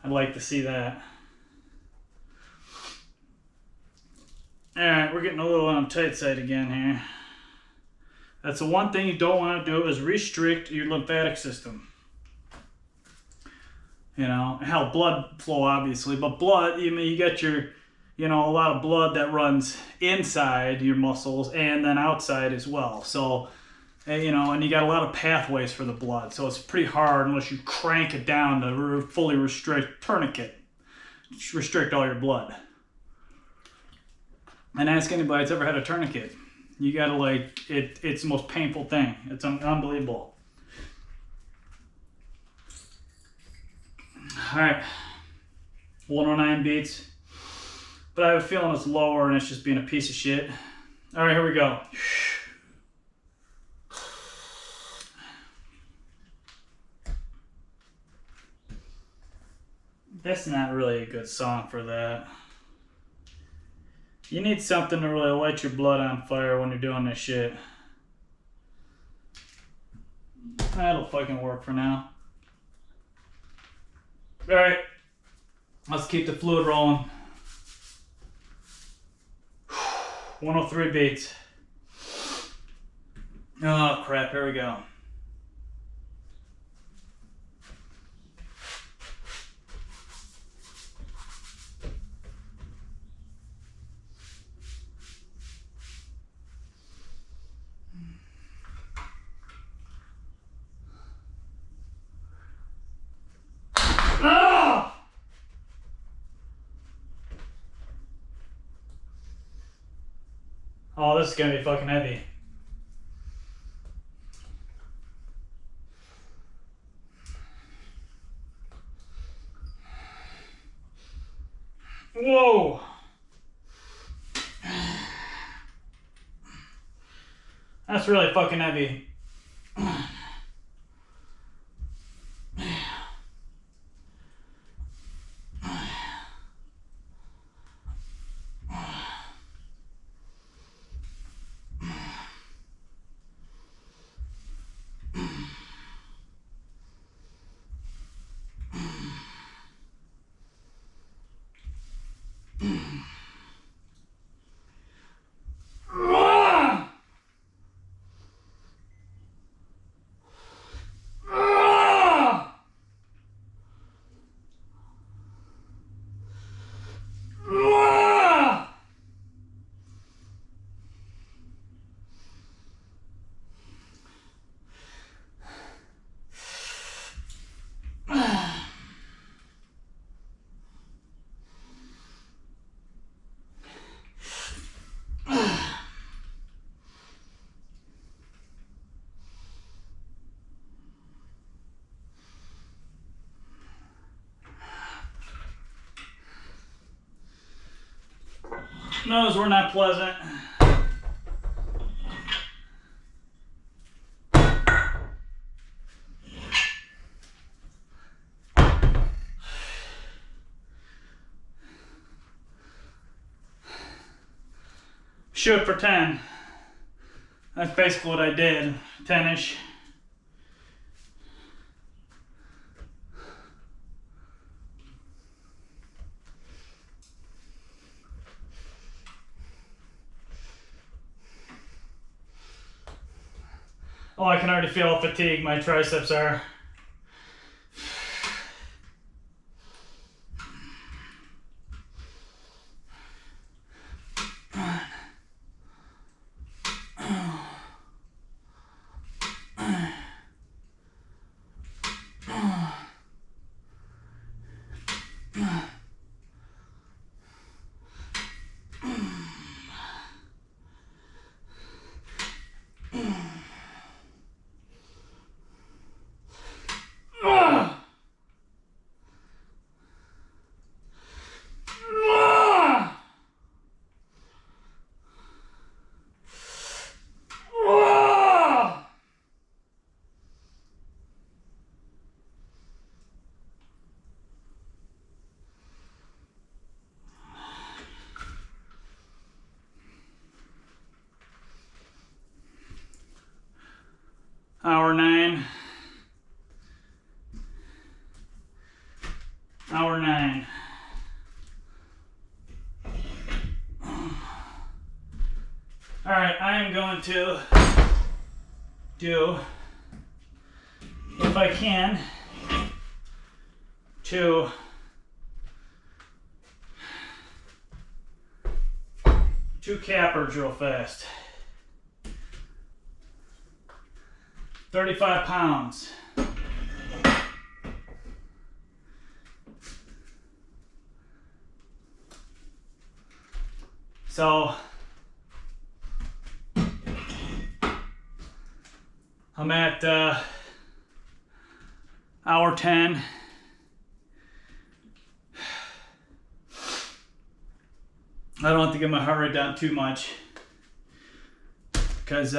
I'd like to see that. Alright, we're getting a little on the tight side again here. That's the one thing you don't want to do, is restrict your lymphatic system. You know, hell, blood flow obviously, but blood, you get your, a lot of blood that runs inside your muscles and then outside as well. So, and you got a lot of pathways for the blood. So it's pretty hard unless you crank it down to fully tourniquet, restrict all your blood. And ask anybody that's ever had a tourniquet. You gotta it's the most painful thing. It's unbelievable. Alright. 109 beats. But I have a feeling it's lower and it's just being a piece of shit. Alright, here we go. That's not really a good song for that. You need something to really light your blood on fire when you're doing this shit. That'll fucking work for now. Alright. Let's keep the fluid rolling. 103 beats. Oh crap, here we go. Ah! Oh, this is gonna be fucking heavy. Whoa! That's really fucking heavy. Those were not pleasant. Shoot for 10. That's basically what I did. 10-ish. Oh, I can already feel how fatigued my triceps are. Hour 9. Hour 9. All right, I am going to do, if I can, 2 cappers real fast. 35 pounds. So I'm at hour 10. I don't have to get my heart rate down too much because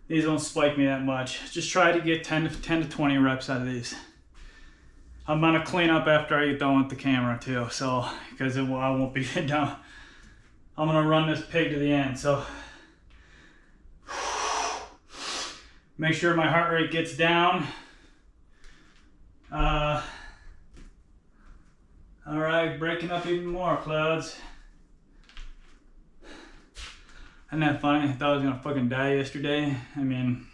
these won't spike me that much. Just try to get 10 to 20 reps out of these. I'm gonna clean up after I get done with the camera too, so because I won't be done. I'm gonna run this pig to the end. So make sure my heart rate gets down. All right, breaking up even more, clouds. Isn't that funny? I thought I was gonna fucking die yesterday. I mean,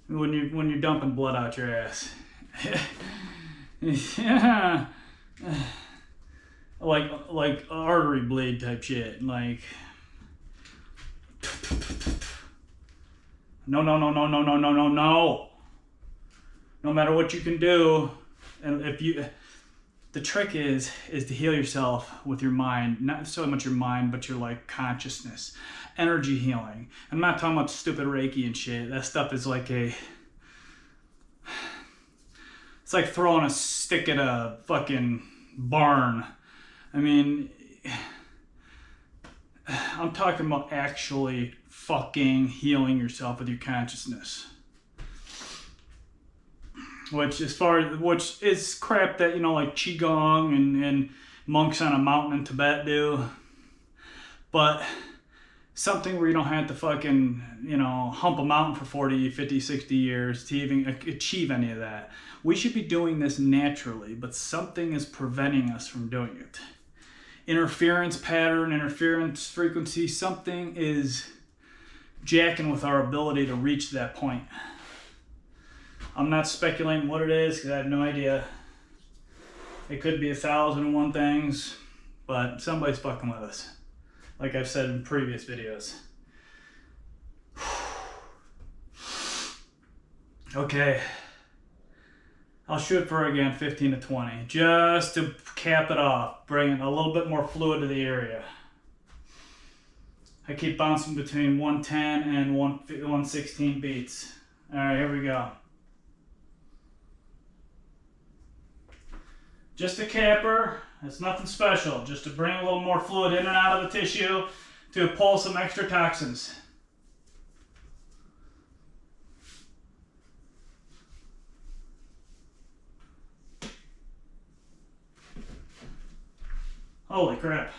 when you're dumping blood out your ass, yeah, like artery bleed type shit. Like, no, no, no, no, no, no, no, no, no. No matter what you can do, and if you, the trick is to heal yourself with your mind, not so much your mind, but your like consciousness, energy healing. I'm not talking about stupid Reiki and shit. That stuff is like it's like throwing a stick at a fucking barn. I mean, I'm talking about actually fucking healing yourself with your consciousness. Which is crap that, like Qigong and monks on a mountain in Tibet do. But something where you don't have to fucking, hump a mountain for 40, 50, 60 years to even achieve any of that. We should be doing this naturally, but something is preventing us from doing it. Interference pattern, interference frequency, something is jacking with our ability to reach that point. I'm not speculating what it is because I have no idea. It could be 1,001 things, but somebody's fucking with us. Like I've said in previous videos. Okay. I'll shoot for again 15 to 20 just to cap it off, bringing a little bit more fluid to the area. I keep bouncing between 110 and 116 beats. All right, here we go. Just a capper, it's nothing special, just to bring a little more fluid in and out of the tissue to pull some extra toxins. Holy crap.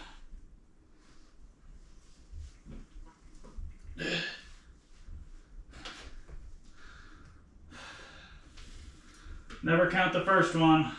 Never count the first one.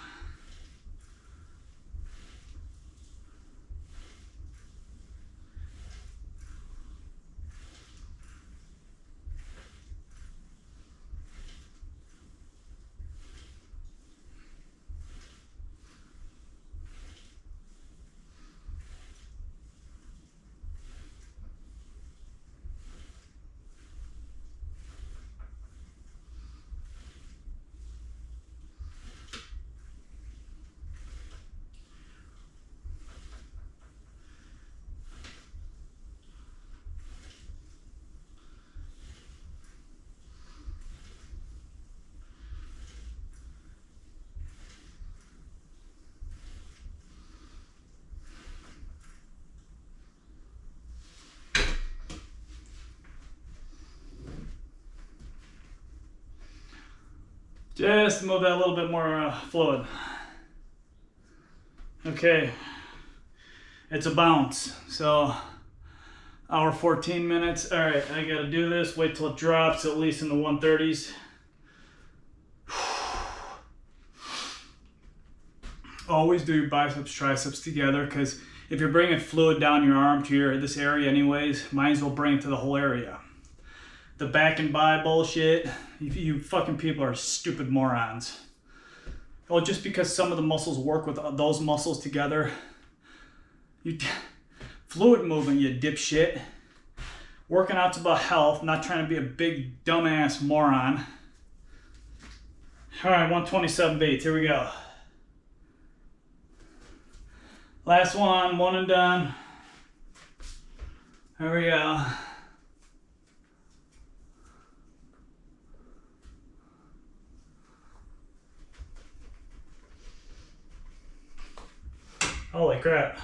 Just to move that a little bit more fluid. Okay, it's a bounce. So, hour 14 minutes. All right, I gotta do this. Wait till it drops at least in the 130s. Always do your biceps, triceps together, because if you're bringing fluid down your arm to this area anyways, might as well bring it to the whole area. The back and by bullshit, you fucking people are stupid morons. Well, just because some of the muscles work with those muscles together, fluid movement, you dipshit. Working out's about health, not trying to be a big dumbass moron. All right, 127 beats, here we go. Last one and done. Here we go. Holy crap.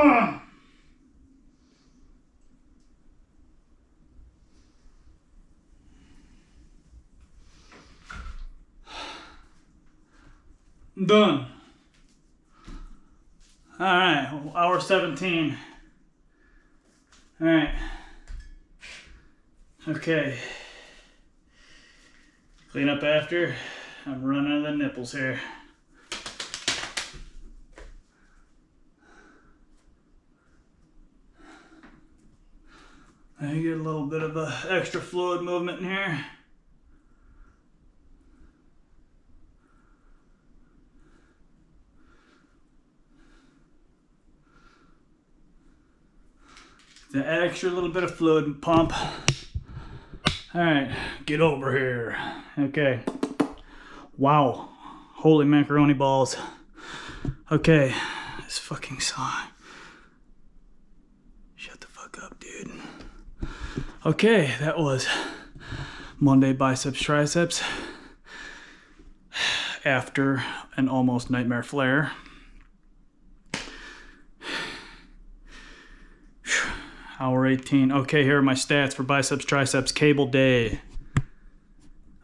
I'm done. All right, hour 17. All right. Okay. Clean up after. I'm running the nipples here. I get a little bit of extra fluid movement in here. The extra little bit of fluid pump. All right, get over here. Okay. Wow. Holy macaroni balls. Okay, this fucking song. Shut the fuck up, dude. Okay, that was Monday biceps, triceps. After an almost nightmare flare. Hour 18. Okay, here are my stats for biceps, triceps, cable day.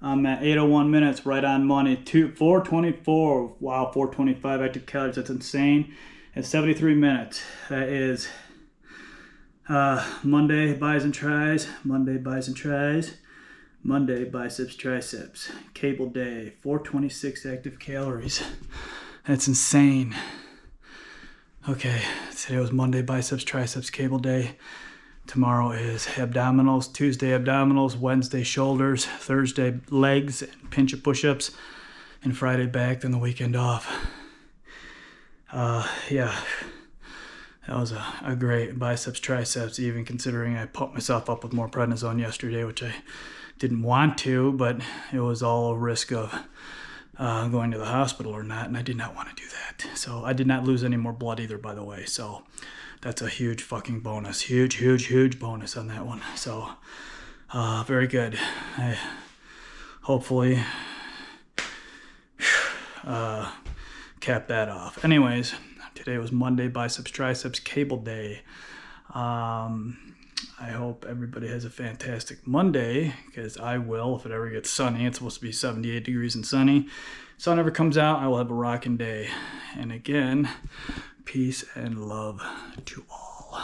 I'm at 8:01 minutes, right on money. 424. Wow, 425 active calories. That's insane. At 73 minutes. That is Monday bis and tris. Monday bis and tris. Monday biceps, triceps. Cable day. 426 active calories. That's insane. Okay, today was Monday biceps, triceps, cable day. Tomorrow is abdominals, Tuesday abdominals, Wednesday shoulders, Thursday legs, and pinch of push-ups, and Friday back, then the weekend off. Yeah, that was a great biceps, triceps, even considering I pumped myself up with more prednisone yesterday, which I didn't want to, but it was all a risk of going to the hospital or not, and I did not want to do that. So I did not lose any more blood either, by the way. So that's a huge fucking bonus. Huge, huge, huge bonus on that one. So very good. I hopefully cap that off. Anyways, today was Monday biceps, triceps, cable day. I hope everybody has a fantastic Monday, because I will if it ever gets sunny. It's supposed to be 78 degrees and sunny. Sun never comes out, I will have a rocking day. And again, peace and love to all.